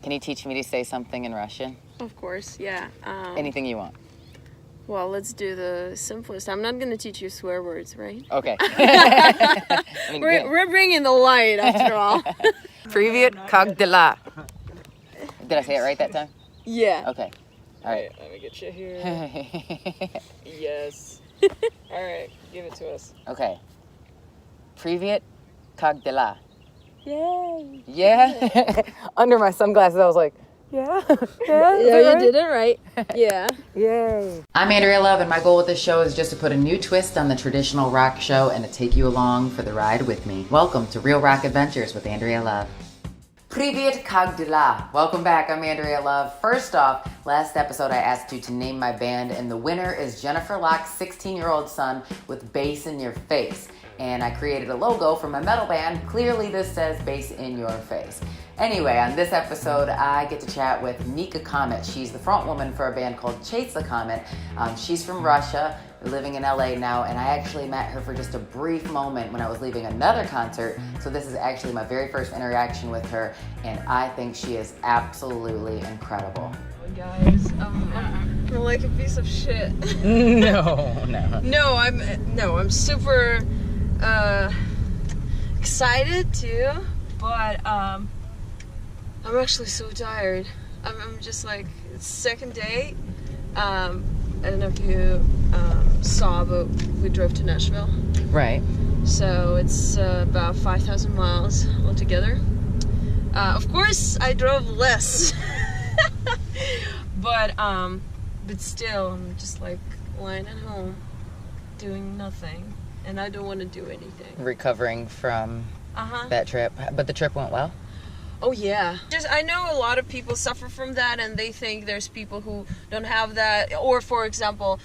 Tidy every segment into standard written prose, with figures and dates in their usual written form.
Can you teach me to say something in Russian? Of course, yeah. Anything you want. Well, let's do the simplest. I'm not going to teach you swear words, right? Okay. We're bringing the light, after all. Привет, как дела? Did I say it right that time? Yeah. Okay. All right. Let me get you here. Yes. All right, give it to us. Okay. Привет, как дела? Yay. Yeah? Under my sunglasses, I was like, yeah. Yeah, you did it right. Yeah. Yay. I'm Andrea Love, and my goal with this show is just to put a new twist on the traditional rock show and to take you along for the ride with me. Welcome to Real Rock Adventures with Andrea Love. Привет, как дела? Welcome back, I'm Andrea Love. First off, last episode I asked you to name my band, and the winner is Jennifer Locke's 16-year-old son with Bass in Your Face. And I created a logo for my metal band. Clearly this says Bass in Your Face. Anyway, on this episode, I get to chat with Nika Comet. She's the frontwoman for a band called Chase The Comet. She's from Russia, living in LA now, and I actually met her for just a brief moment when I was leaving another concert. So this is actually my very first interaction with her, and I think she is absolutely incredible. Guys, I'm like a piece of shit. No. I'm super excited too, but I'm actually so tired. I'm just like, it's second day. I don't know if you saw, but we drove to Nashville. Right. So it's about 5,000 miles altogether. Of course, I drove less. but still, I'm just like lying at home doing nothing, and I don't want to do anything. Recovering from that trip, but the trip went well? Oh yeah. I know a lot of people suffer from that, and they think there's people who don't have that. Or for example,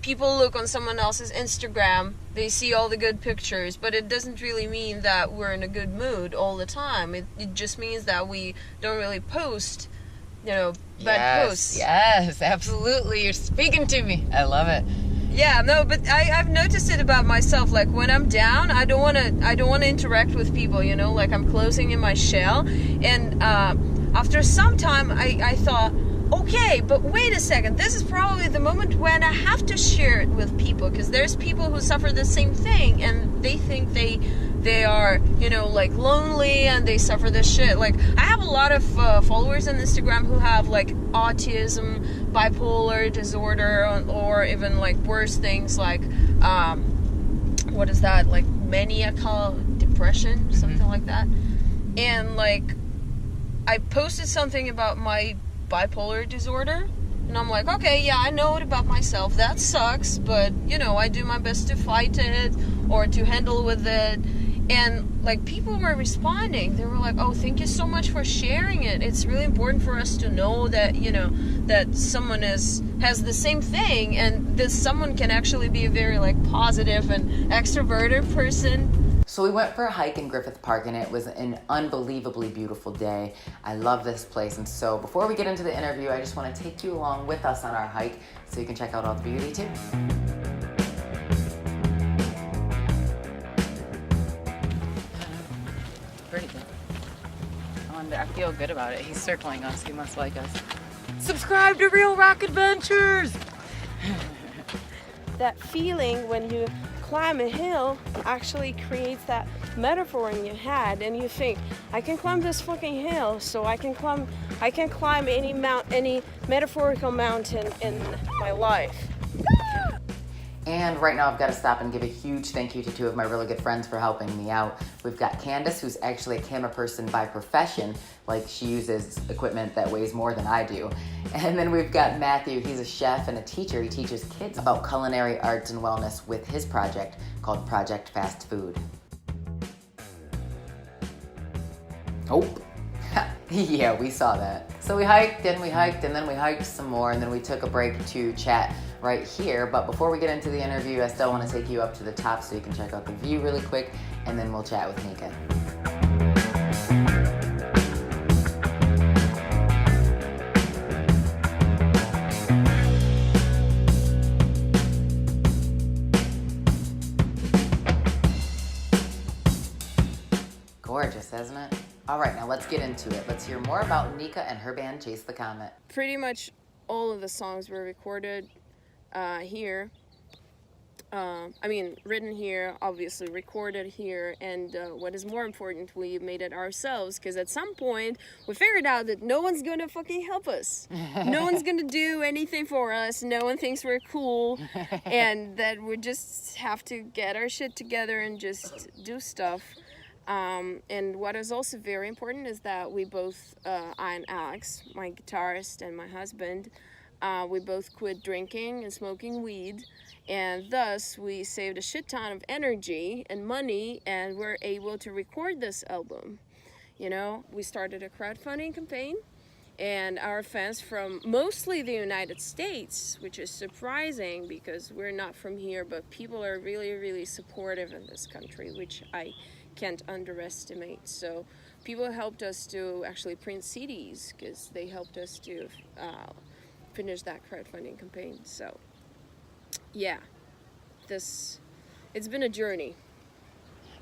people look on someone else's Instagram, they see all the good pictures, but it doesn't really mean that we're in a good mood all the time. It just means that we don't really post, bad posts. Yes, absolutely. You're speaking to me. I love it. Yeah, no, but I've noticed it about myself. Like when I'm down, I don't want to interact with people. Like I'm closing in my shell. And after some time, I thought, okay, but wait a second. This is probably the moment when I have to share it with people, because there's people who suffer the same thing, and they think they are, like lonely, and they suffer this shit. Like I have a lot of followers on Instagram who have like autism, bipolar disorder, or even like worse things like what is that, like maniacal depression, something like that. And like I posted something about my bipolar disorder, and I'm like, okay, yeah, I know it about myself, that sucks, but I do my best to fight it or to handle with it. And like people were responding, they were like, oh, thank you so much for sharing it. It's really important for us to know that that someone has the same thing, and this someone can actually be a very like positive and extroverted person. So we went for a hike in Griffith Park, and it was an unbelievably beautiful day. I love this place, and so before we get into the interview, I just want to take you along with us on our hike so you can check out all the beauty too. Pretty good. I feel good about it. He's circling us. He must like us. Subscribe to Real Rock Adventures! That feeling when you climb a hill actually creates that metaphor in your head, and you think, I can climb this fucking hill, so I can climb any metaphorical mountain in my life. And right now I've got to stop and give a huge thank you to two of my really good friends for helping me out. We've got Candace, who's actually a camera person by profession, like she uses equipment that weighs more than I do. And then we've got Matthew, he's a chef and a teacher. He teaches kids about culinary arts and wellness with his project called Project Fast Food. Oh, yeah, we saw that. So we hiked and we hiked and then we hiked some more, and then we took a break to chat right here. But before we get into the interview, I still want to take you up to the top so you can check out the view really quick, and then we'll chat with Nika. Gorgeous, isn't it? All right, now let's get into it. Let's hear more about Nika and her band Chase the Comet. Pretty much all of the songs were recorded here. Written here, obviously recorded here, and what is more important, we made it ourselves, because at some point we figured out that no one's gonna fucking help us. No one's gonna do anything for us. No one thinks we're cool, and that we just have to get our shit together and just do stuff. And what is also very important is that we both, I and Alex, my guitarist and my husband, we both quit drinking and smoking weed, and thus we saved a shit ton of energy and money, and we're able to record this album. You know, we started a crowdfunding campaign, and our fans from mostly the United States, which is surprising because we're not from here, but people are really, really supportive in this country, which I can't underestimate. So people helped us to actually print CDs because they helped us to finish that crowdfunding campaign. So yeah, it's been a journey.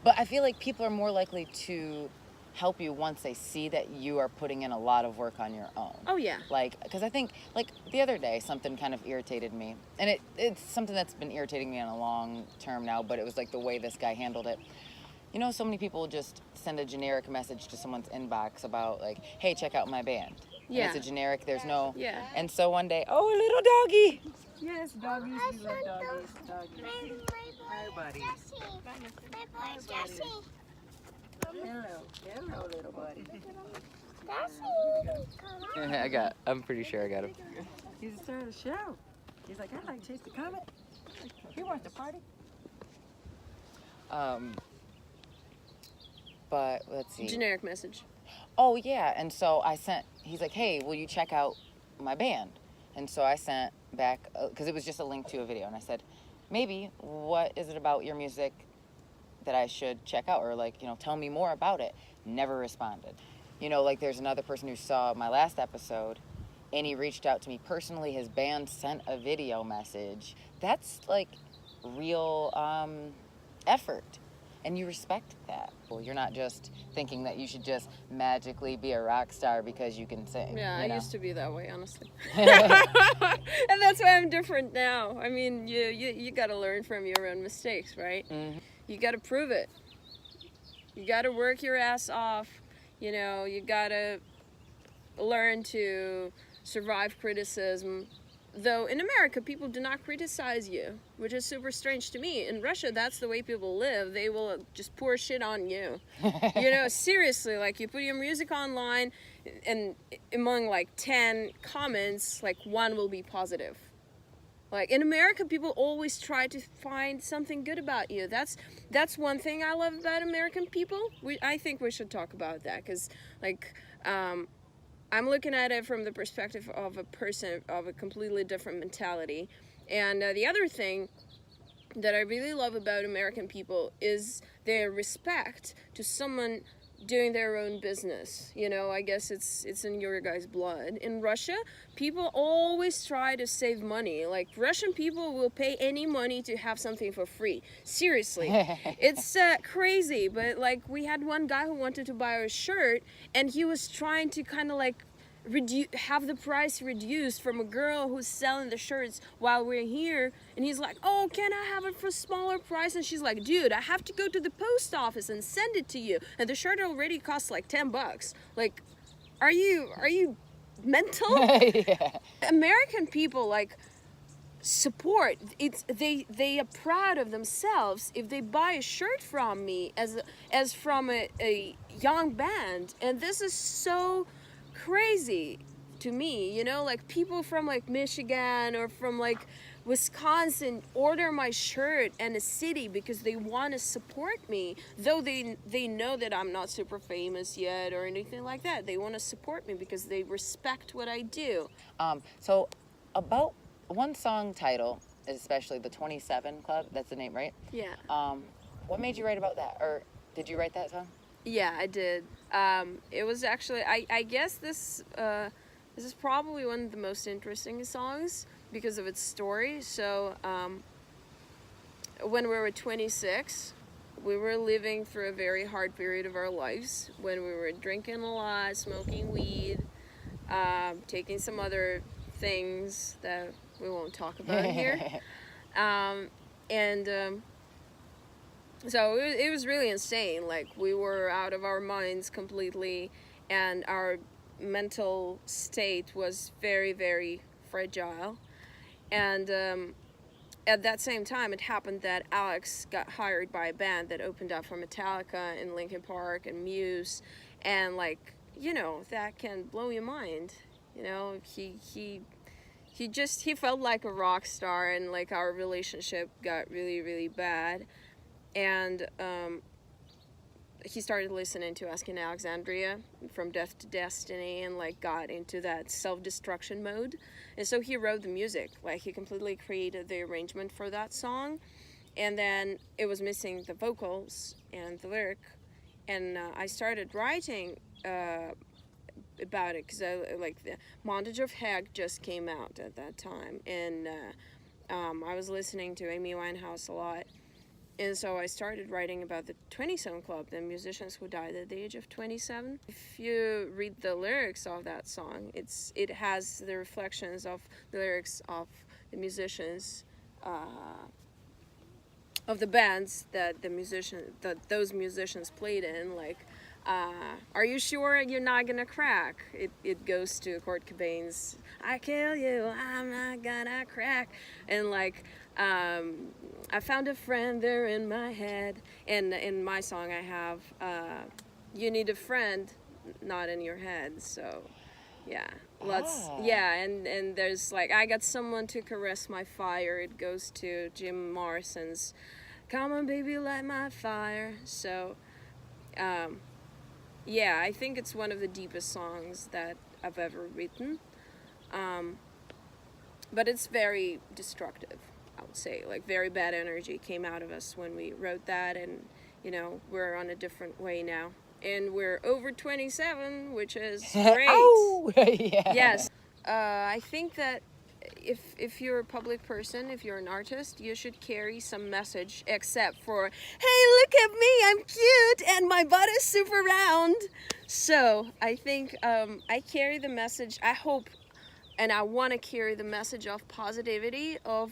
But I feel like people are more likely to help you once they see that you are putting in a lot of work on your own. Oh yeah. Like, because I think, like, the other day something kind of irritated me, and it's something that's been irritating me on a long term now, but it was like the way this guy handled it. You know, so many people just send a generic message to someone's inbox about, like, hey, check out my band. Yeah. And it's a generic, there's no... Yeah. And so one day, oh, a little doggy. Yes, doggies, we love doggies. Doggies. Hi, buddy. Hi, buddy. Hello, little buddy. I'm pretty sure I got him. He's the star of the show. He's like, I like Chase the Comet. He wants to party. But let's see. Generic message. Oh, yeah. And so he's like, hey, will you check out my band? And so I sent back, because it was just a link to a video. And I said, maybe, what is it about your music that I should check out? Or, like, you know, tell me more about it. Never responded. You know, like, there's another person who saw my last episode, and he reached out to me personally. His band sent a video message. That's, like, real effort. And you respect that. Well, you're not just thinking that you should just magically be a rock star because you can sing. Yeah, you know? I used to be that way, honestly. And that's why I'm different now. I mean, you got to learn from your own mistakes, right? Mm-hmm. You got to prove it. You got to work your ass off. You know, you got to learn to survive criticism. Though in America, people do not criticize you, which is super strange to me. In Russia, that's the way people live. They will just pour shit on you. You know, seriously, like, you put your music online, and among like 10 comments, like 1 will be positive. Like, in America, people always try to find something good about you. That's one thing I love about American people. I think we should talk about that, because, like, I'm looking at it from the perspective of a person of a completely different mentality. And the other thing that I really love about American people is their respect to someone doing their own business. You know, I guess it's in your guys' blood. In Russia, people always try to save money. Like, Russian people will pay any money to have something for free. Seriously. It's crazy. But, like, we had one guy who wanted to buy a shirt, and he was trying to kind of, like, have the price reduced from a girl who's selling the shirts while we're here, and he's like, oh, can I have it for a smaller price? And she's like, dude, I have to go to the post office and send it to you, and the shirt already costs like $10. Like, are you mental? Yeah. American people, like, support. They are proud of themselves if they buy a shirt from me as from a young band. And this is so crazy to me, you know, like, people from like Michigan or from like Wisconsin order my shirt in a city because they want to support me, though they know that I'm not super famous yet or anything like that. They want to support me because they respect what I do. So about one song title, especially the 27 Club, that's the name, right? Yeah. What made you write about that? Or did you write that song? Yeah, I did. It was actually, I guess this is probably one of the most interesting songs because of its story. So when we were 26, we were living through a very hard period of our lives when we were drinking a lot, smoking weed, taking some other things that we won't talk about here. So it was really insane. Like, we were out of our minds completely, and our mental state was very, very fragile. And at that same time, it happened that Alex got hired by a band that opened up for Metallica and Linkin Park and Muse, and like, you know, that can blow your mind. You know, he felt like a rock star, and like our relationship got really, really bad. And he started listening to Asking Alexandria from Death to Destiny, and like got into that self-destruction mode. And so he wrote the music. Like, he completely created the arrangement for that song, and then it was missing the vocals and the lyric. And I started writing about it because like the Montage of Heck just came out at that time, and I was listening to Amy Winehouse a lot. And so I started writing about the 27 Club, the musicians who died at the age of 27. If you read the lyrics of that song, it has the reflections of the lyrics of the musicians, of the bands that those musicians played in. Like, are you sure you're not gonna crack? It goes to Kurt Cobain's "I kill you, I'm not gonna crack," and like, I found a friend there in my head. And in my song I have, you need a friend, not in your head. So yeah, and there's like, I got someone to caress my fire. It goes to Jim Morrison's "Come on baby, light my fire." So yeah, I think it's one of the deepest songs that I've ever written, but it's very destructive, I would say. Like, very bad energy came out of us when we wrote that, and you know, we're on a different way now, and we're over 27, which is great. Oh, yeah. Yes. I think that if you're a public person, if you're an artist, you should carry some message, except for, hey, look at me, I'm cute and my butt is super round. So I think I carry the message, I hope, and I want to carry the message of positivity, of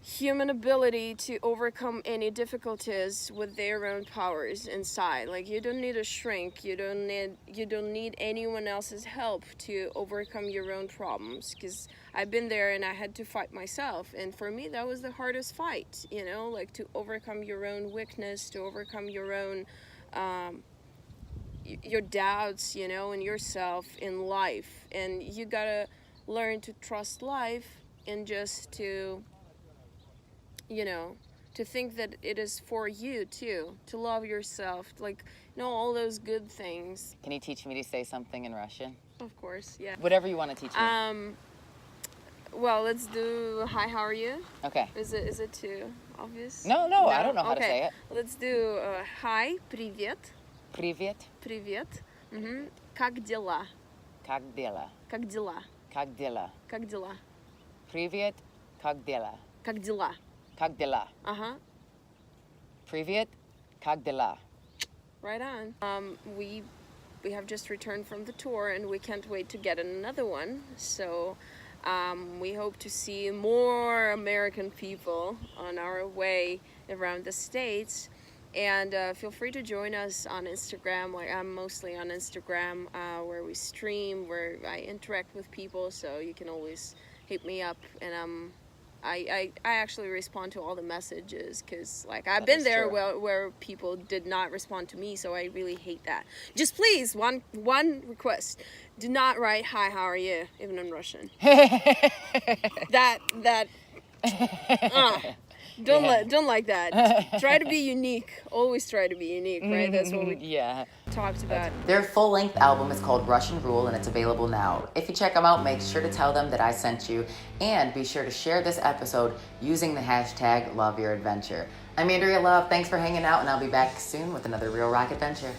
human ability to overcome any difficulties with their own powers inside. Like, you don't need to shrink, you don't need anyone else's help to overcome your own problems, because I've been there and I had to fight myself, and for me that was the hardest fight, you know, like, to overcome your own weakness, to overcome your own your doubts, you know, in yourself, in life. And you gotta learn to trust life, and just to, you know, to think that it is for you too, to love yourself, like, you know, all those good things. Can you teach me to say something in Russian? Of course, yeah. Whatever you want to teach me. Well, let's do hi, how are you? Okay. Is it too obvious? No, I don't know how to say it. Let's do hi, привет. Привет. Привет. Как дела? Как дела? Как дела? Как дела? Как дела? Привет. Как дела? Как дела? Как дела? Привет. Как дела? Right on. We have just returned from the tour, and we can't wait to get another one. So we hope to see more American people on our way around the States. And feel free to join us on Instagram. Like, I'm mostly on Instagram, where we stream, where I interact with people. So you can always hit me up, and I actually respond to all the messages, because like, I've been there where people did not respond to me, so I really hate that. Just please, one request: do not write hi, how are you, even in Russian. Don't like that. Try to be unique. Always try to be unique, right? That's what we talked about. Their full-length album is called Russian Rule, and it's available now. If you check them out, make sure to tell them that I sent you, and be sure to share this episode using the hashtag #LoveYourAdventure. I'm Andrea Love. Thanks for hanging out, and I'll be back soon with another Real Rock Adventure.